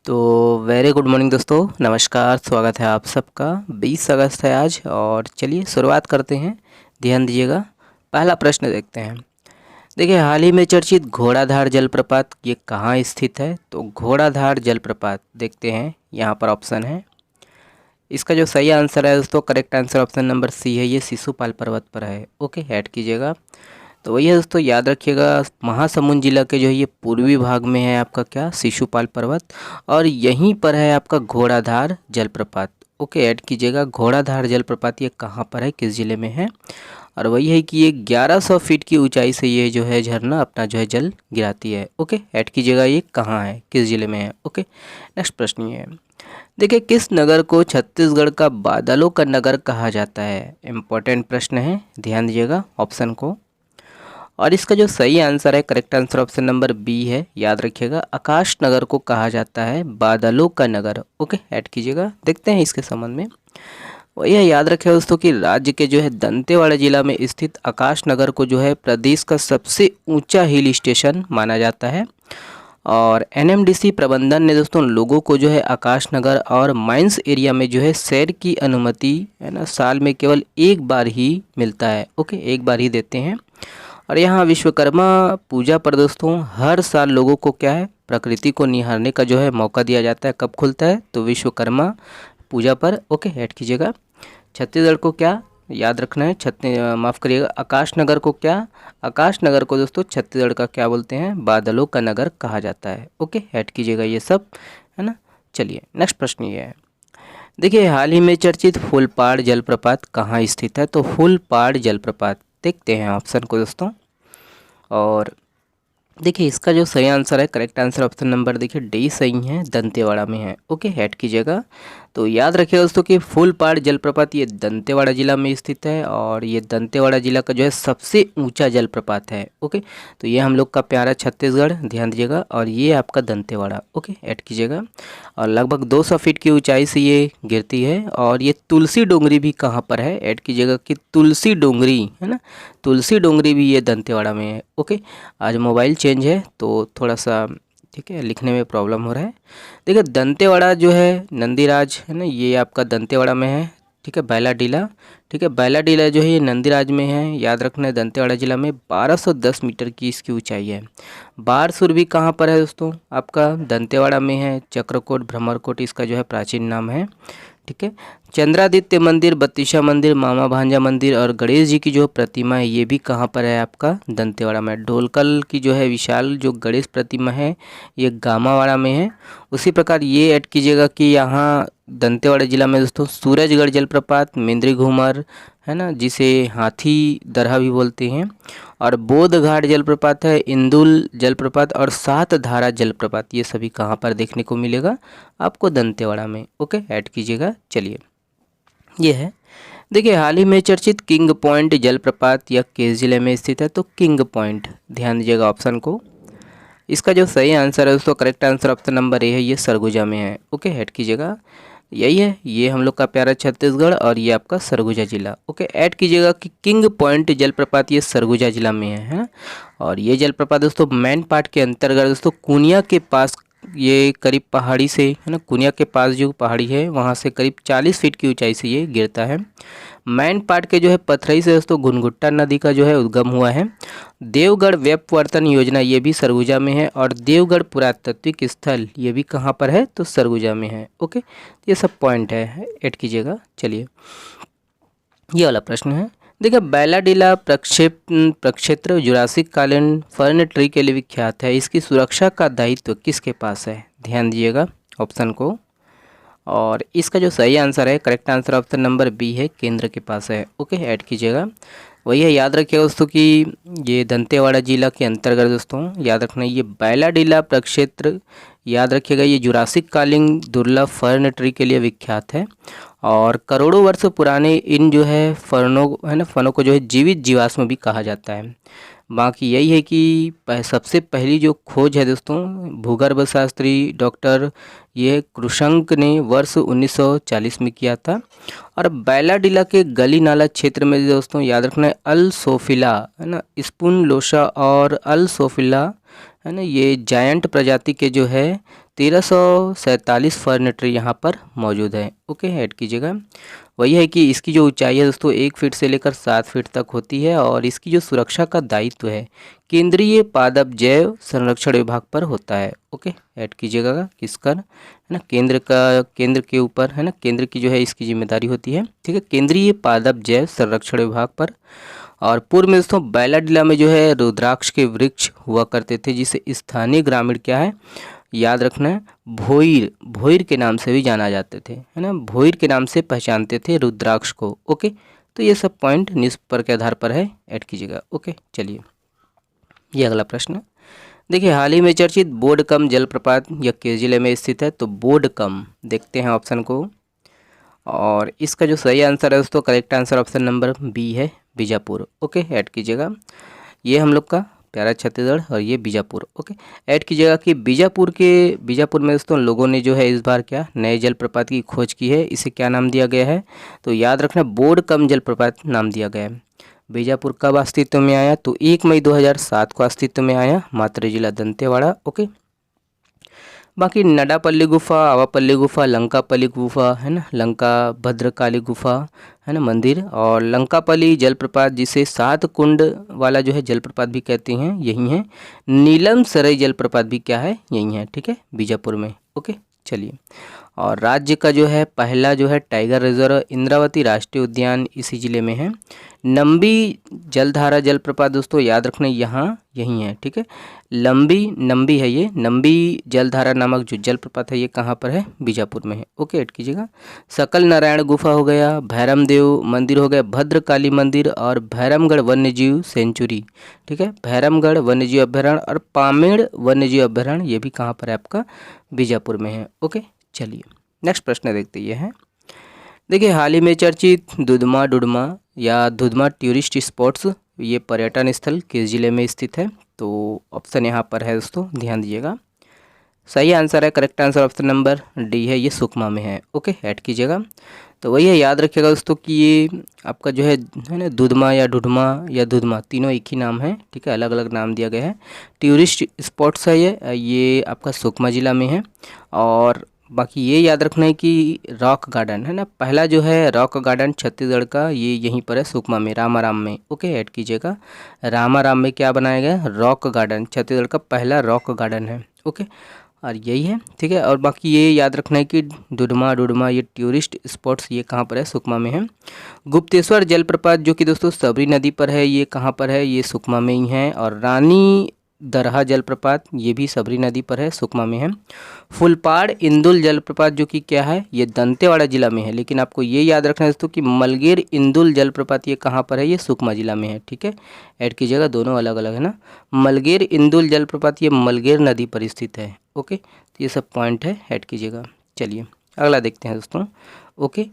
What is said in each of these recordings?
तो very good morning दोस्तों, नमस्कार। स्वागत है आप सबका। 20 अगस्त है आज और चलिए शुरुआत करते हैं। ध्यान दीजिएगा, पहला प्रश्न देखते हैं। देखिए, हाल ही में चर्चित घोड़ाधार जलप्रपात ये कहाँ स्थित है? तो घोड़ाधार जलप्रपात देखते हैं, यहाँ पर ऑप्शन है। इसका जो सही आंसर है दोस्तों, correct answer option number C है, ये शिशुपाल पर्वत पर है। ओके, ऐड कीजिएगा। तो वही है दोस्तों, याद रखिएगा, महासमुंद जिला के जो है ये पूर्वी भाग में है आपका क्या, शिशुपाल पर्वत, और यहीं पर है आपका घोड़ाधार जलप्रपात। ओके, ऐड कीजिएगा, घोड़ाधार जलप्रपात ये कहाँ पर है, किस जिले में है? और वही है कि ये 1100 फीट की ऊंचाई से ये जो है झरना अपना जो है जल गिराती है। ओके, ऐड कीजिएगा, ये कहाँ है, किस जिले में है? ओके, नेक्स्ट प्रश्न ये है। देखिए, किस नगर को छत्तीसगढ़ का बादलों का नगर कहा जाता है? इम्पोर्टेंट प्रश्न है, ध्यान दीजिएगा ऑप्शन को। और इसका जो सही आंसर है, correct answer option number B है। याद रखिएगा, आकाश नगर को कहा जाता है बादलों का नगर। ओके, ऐड कीजिएगा। देखते हैं इसके संबंध में। वही है, याद रखिएगा दोस्तों कि राज्य के जो है दंतेवाड़ा जिला में स्थित आकाश नगर को जो है प्रदेश का सबसे ऊंचा हिल स्टेशन माना जाता है। और एनएमडीसी प्रबंधन ने दोस्तों लोगों को जो है आकाश नगर और माइंस एरिया में जो है सैर की अनुमति है ना, साल में केवल एक बार ही मिलता है। ओके, एक बार ही देते हैं। और यहाँ विश्वकर्मा पूजा पर दोस्तों हर साल लोगों को क्या है, प्रकृति को निहारने का जो है मौका दिया जाता है। कब खुलता है? तो विश्वकर्मा पूजा पर। ओके, ऐड कीजिएगा। छत्तीसगढ़ को क्या याद रखना है, माफ़ करिएगा, आकाश नगर को क्या, आकाश नगर को दोस्तों छत्तीसगढ़ का क्या बोलते हैं, बादलों का नगर कहा जाता है। ओके, ऐड कीजिएगा ये सब, है ना। चलिए नेक्स्ट प्रश्न ये है। देखिए, हाल ही में चर्चित फूलपाड़ जलप्रपात कहाँ स्थित है? तो फूलपाड़ जलप्रपात देखते हैं ऑप्शन को दोस्तों। और देखिए, इसका जो सही आंसर है, करेक्ट आंसर ऑप्शन नंबर देखिए डी सही है, दंतेवाड़ा में है। ओके, ऐड कीजिएगा। तो याद रखिएगा दोस्तों कि फूलपाड़ जलप्रपात ये दंतेवाड़ा जिला में स्थित है और ये दंतेवाड़ा जिला का जो है सबसे ऊंचा जलप्रपात है। ओके, तो ये हम लोग का प्यारा छत्तीसगढ़, ध्यान दीजिएगा, और ये आपका दंतेवाड़ा। ओके, ऐड कीजिएगा। और लगभग 200 फीट की ऊंचाई से ये गिरती है। और ये तुलसी डोंगरी भी कहाँ पर है? ऐड कीजिएगा कि तुलसी डोंगरी, है ना, तुलसी डोंगरी भी ये दंतेवाड़ा में है। ओके, आज मोबाइल चेंज है तो थोड़ा सा ठीक है लिखने में प्रॉब्लम हो रहा है। देखिए, दंतेवाड़ा जो है नंदीराज है ना, ये आपका दंतेवाड़ा में है। ठीक है, बैलाडीला, ठीक है, बैलाडीला जो है ये नंदीराज में है। याद रखना है, दंतेवाड़ा जिला में 1210 मीटर की इसकी ऊंचाई है। बारसूर भी कहाँ पर है दोस्तों? आपका दंतेवाड़ा में है। चक्रकोट, भ्रमरकोट इसका जो है प्राचीन नाम है। ठीक है, चंद्रादित्य मंदिर, बत्तीसा मंदिर, मामा भांजा मंदिर और गणेश जी की जो प्रतिमा है ये भी कहाँ पर है? आपका दंतेवाड़ा में। ढोलकल की जो है विशाल जो गणेश प्रतिमा है ये गामावाड़ा में है। उसी प्रकार ये ऐड कीजिएगा कि यहाँ दंतेवाड़ा जिला में दोस्तों सूरजगढ़ जलप्रपात, मेंद्री घूमर है ना, जिसे हाथी दरहा भी बोलते हैं, और बोध घाट जलप्रपात है, इंदुल जलप्रपात और सात धारा जलप्रपात, ये सभी कहाँ पर देखने को मिलेगा? आपको दंतेवाड़ा में। ओके, ऐड कीजिएगा। चलिए ये है। देखिए, हाल ही में चर्चित किंग पॉइंट जलप्रपात यह किस जिले में स्थित है? तो किंग पॉइंट, ध्यान दीजिएगा ऑप्शन को। इसका जो सही आंसर है दोस्तों, correct answer option number A है, ये सरगुजा में है। ओके, ऐड कीजिएगा। यही है, ये हम लोग का प्यारा छत्तीसगढ़ और ये आपका सरगुजा जिला। ओके, ऐड कीजिएगा कि किंग पॉइंट जलप्रपात ये सरगुजा जिला में है ना। और ये जलप्रपात दोस्तों मैन पार्ट के अंतर्गत दोस्तों कुनिया के पास, ये करीब पहाड़ी से है ना, कुनिया के पास जो पहाड़ी है वहाँ से करीब 40 फीट की ऊंचाई से ये गिरता है। मैन पार्ट के जो है पथरई से दोस्तों घुनघुट्टा नदी का जो है उद्गम हुआ है। देवगढ़ वेबवर्तन योजना ये भी सरगुजा में है। और देवगढ़ पुरातात्विक स्थल ये भी कहाँ पर है? तो सरगुजा में है। ओके, ये सब पॉइंट है, ऐड कीजिएगा। चलिए ये वाला प्रश्न है। देखिए, बैलाडीला प्रक्षेत्र जुरासिक कालीन फर्न ट्री के लिए विख्यात है। इसकी सुरक्षा का दायित्व किसके पास है? ध्यान दीजिएगा ऑप्शन को। और इसका जो सही आंसर है, correct answer option number B है, केंद्र के पास है। ओके, ऐड कीजिएगा। वही है, याद रखिएगा दोस्तों कि ये दंतेवाड़ा जिला के अंतर्गत दोस्तों याद रखना, ये बैलाडीला प्रक्षेत्र याद रखिएगा, ये जुरासिक कालीन दुर्लभ फर्न ट्री के लिए विख्यात है। और करोड़ों वर्ष पुराने इन जो है फर्नों है ना, फनों को जो है जीवित जीवाश्म भी कहा जाता है। बाकी यही है कि सबसे पहली जो खोज है दोस्तों भूगर्भ शास्त्री डॉक्टर ये कृषंक ने वर्ष 1940 में किया था। और बैलाडीला के गली नाला क्षेत्र में दोस्तों याद रखना है अल सोफिला है ना, स्पून लोशा और अल सोफिला है ना, ये जायंट प्रजाति के जो है 1347 फर्न ट्री यहाँ पर मौजूद है। ओके, ऐड कीजिएगा। वही है कि इसकी जो ऊंचाई है दोस्तों 1 फीट से लेकर 7 फीट तक होती है और इसकी जो सुरक्षा का दायित्व है केंद्रीय पादप जैव संरक्षण विभाग पर होता है। ओके, ऐड कीजिएगा किसका, है ना, केंद्र के ऊपर, है ना, केंद्र की जो है इसकी जिम्मेदारी होती है। ठीक है, केंद्रीय पादप जैव संरक्षण विभाग पर। और पूर्व में दोस्तों बैलाडीला में जो है रुद्राक्ष के वृक्ष हुआ करते थे जिसे स्थानीय ग्रामीण क्या है, याद रखना है, भोईर के नाम से भी जाना जाते थे, है ना, भोईर के नाम से पहचानते थे रुद्राक्ष को। ओके, तो ये सब पॉइंट न्यूज़ पेपर के आधार पर है, ऐड कीजिएगा। ओके, चलिए ये अगला प्रश्न देखिए, हाल ही में चर्चित बोडकम जलप्रपात यह किस जिले में स्थित है? तो बोडकम, देखते हैं ऑप्शन को, और इसका जो सही आंसर है दोस्तों, correct answer option number B है, बीजापुर। ओके, ऐड कीजिएगा। ये हम लोग का प्यारा छत्तीसगढ़ और ये बीजापुर। ओके, ऐड कीजिएगा कि बीजापुर में दोस्तों लोगों ने जो है इस बार क्या नए जलप्रपात की खोज की है। इसे क्या नाम दिया गया है? तो याद रखना, बोडकम जलप्रपात नाम दिया गया है। बीजापुर कब अस्तित्व में आया? तो 1 मई 2007 को अस्तित्व में आया, मात्र जिला दंतेवाड़ा। ओके, बाकी नडापल्ली गुफा, आवापल्ली गुफा, लंकापल्ली गुफा, है ना, लंका भद्रकाली गुफा, है ना, मंदिर, और लंकापल्ली जलप्रपात जिसे 7 कुंड वाला जो है जलप्रपात भी कहते हैं, यही है। नीलम सराय जलप्रपात भी क्या है, यही है। ठीक है, बीजापुर में। ओके, चलिए, और राज्य का जो है पहला जो है टाइगर रिजर्व इंद्रावती राष्ट्रीय उद्यान इसी जिले में है। नंबी जलधारा जलप्रपात दोस्तों याद रखना यहाँ यही है। ठीक है, नंबी है ये, नंबी जलधारा नामक जो जलप्रपात है ये कहाँ पर है? बीजापुर में है। ओके, ऐड कीजिएगा। सकल नारायण गुफा हो गया, भैरमदेव मंदिर हो गया, भद्रकाली मंदिर, और भैरमगढ़ वन्यजीव सेंचुरी। ठीक है, भैरमगढ़ वन्यजीव अभ्यारण्य और पामेड़ वन्यजीव अभ्यारण्य ये भी कहाँ पर है आपका? बीजापुर में है। ओके, चलिए नेक्स्ट प्रश्न देखते ये है। देखिए, हाल ही में चर्चित दुधमा डुडमा या दुधमा टूरिस्ट स्पॉट्स ये पर्यटन स्थल किस जिले में स्थित है? तो ऑप्शन यहाँ पर है दोस्तों, ध्यान दीजिएगा। सही आंसर है, correct answer option number D है, ये सुकमा में है। ओके, ऐड कीजिएगा। तो वही है, याद रखिएगा दोस्तों कि ये आपका जो है ना दुधमा या डुडमा या दुधमा तीनों एक ही नाम है। ठीक है, अलग अलग नाम दिया गया है। टूरिस्ट स्पॉट्स है ये आपका सुकमा जिला में है। और बाकी ये याद रखना है कि रॉक गार्डन है ना, पहला जो है रॉक गार्डन छत्तीसगढ़ का ये यहीं पर है सुकमा में, रामाराम में। ओके, ऐड कीजिएगा। रामाराम में क्या बनाया गया? रॉक गार्डन, छत्तीसगढ़ का पहला रॉक गार्डन है। ओके, और यही है। ठीक है, और बाकी ये याद रखना है कि डुडमा ये टूरिस्ट स्पॉट्स ये कहाँ पर है? सुकमा में है। गुप्तेश्वर जलप्रपात जो कि दोस्तों सबरी नदी पर है, ये कहाँ पर है? ये सुकमा में ही है। और रानी दरहा जलप्रपात ये भी सबरी नदी पर है, सुकमा में है। फुलपाड़ इंदुल जलप्रपात जो कि क्या है? ये दंतेवाड़ा जिला में है। लेकिन आपको ये याद रखना है दोस्तों कि मलगेर इंदुल जलप्रपात ये कहाँ पर है? ये सुकमा जिला में है। ठीक है, ऐड कीजिएगा, दोनों अलग अलग है ना। मलगेर इंदुल जलप्रपात ये मलगेर नदी पर स्थित है। ओके, तो ये सब पॉइंट है, ऐड कीजिएगा। चलिए अगला देखते हैं दोस्तों। ओके,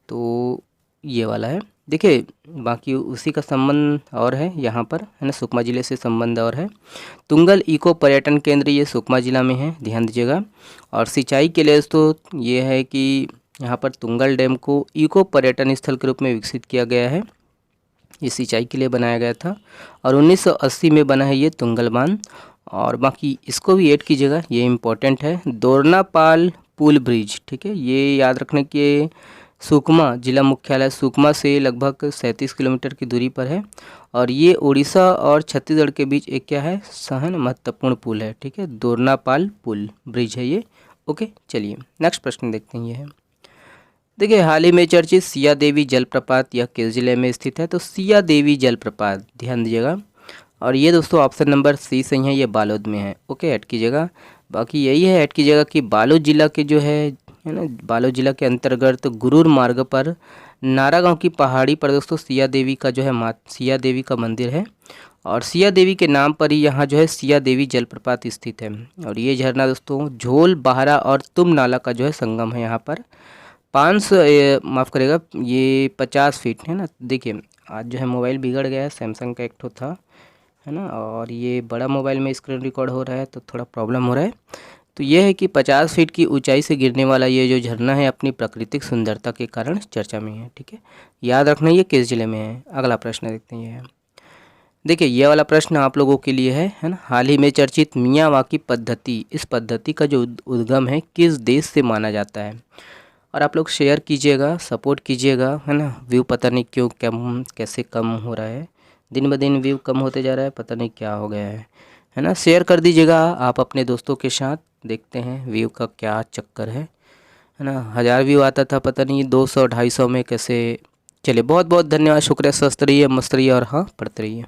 तो ये वाला है। देखिए, बाकी उसी का संबंध और है यहाँ पर, है ना, सुकमा ज़िले से संबंध और है। तुंगल इको पर्यटन केंद्र ये सुकमा ज़िला में है, ध्यान दीजिएगा। और सिंचाई के लिए दोस्तों ये है कि यहाँ पर तुंगल डैम को इको पर्यटन स्थल के रूप में विकसित किया गया है। ये सिंचाई के लिए बनाया गया था और 1980 में बना है ये तुंगल बांध। और बाकी इसको भी ऐड कीजिएगा, ये इम्पोर्टेंट है। दोरनापाल पुल ब्रिज, ठीक है, ये याद रखने के सुकमा जिला मुख्यालय सुकमा से लगभग 37 किलोमीटर की दूरी पर है। और ये उड़ीसा और छत्तीसगढ़ के बीच एक क्या है? सहन महत्वपूर्ण पुल है। ठीक है, दोरनापाल पुल ब्रिज है ये। ओके, चलिए नेक्स्ट प्रश्न देखते हैं। ये है, देखिए, हाल ही में चर्चित सिया देवी जलप्रपात यह किस जिले में स्थित है? तो सिया देवी जलप्रपात, ध्यान दीजिएगा। और ये दोस्तों ऑप्शन नंबर सी सही है, ये बालोद में है। ओके, ऐड कीजिएगा। बाकी यही है, ऐड कीजिएगा कि बालोद जिला के जो है ना, बालोद जिला के अंतर्गत तो गुरूर मार्ग पर नारागांव की पहाड़ी पर दोस्तों सिया देवी का जो है सिया देवी का मंदिर है। और सिया देवी के नाम पर ही यहाँ जो है सिया देवी जलप्रपात स्थित है। और ये झरना दोस्तों झोल बहारा और तुम नाला का जो है संगम है यहाँ पर। 500 माफ़ करेगा, ये 50 फीट है ना। देखिए, आज जो है मोबाइल बिगड़ गया है, सैमसंग का एक ठो था, है ना, और ये बड़ा मोबाइल में स्क्रीन रिकॉर्ड हो रहा है तो थोड़ा प्रॉब्लम हो रहा है। तो ये है कि 50 फीट की ऊंचाई से गिरने वाला ये जो झरना है अपनी प्राकृतिक सुंदरता के कारण चर्चा में है। ठीक है, याद रखना ये किस जिले में है। अगला प्रश्न देखते हैं। ये है, देखिए ये वाला प्रश्न आप लोगों के लिए है ना। हाल ही में चर्चित मियावाकी पद्धति, इस पद्धति का जो उद्गम है किस देश से माना जाता है। और आप लोग शेयर कीजिएगा, सपोर्ट कीजिएगा, है ना। व्यू पता नहीं क्यों कैसे कम हो रहा है, दिन ब दिन व्यू कम होते जा रहा है, पता नहीं क्या हो गया है ना। शेयर कर दीजिएगा आप अपने दोस्तों के साथ, देखते हैं व्यू का क्या चक्कर है ना। 1000 व्यू आता था, पता नहीं 200 250 में कैसे। चलिए बहुत बहुत धन्यवाद, शुक्रिया, स्वस्थ रहिए, मस्त रहिए और हाँ पढ़ते रहिए।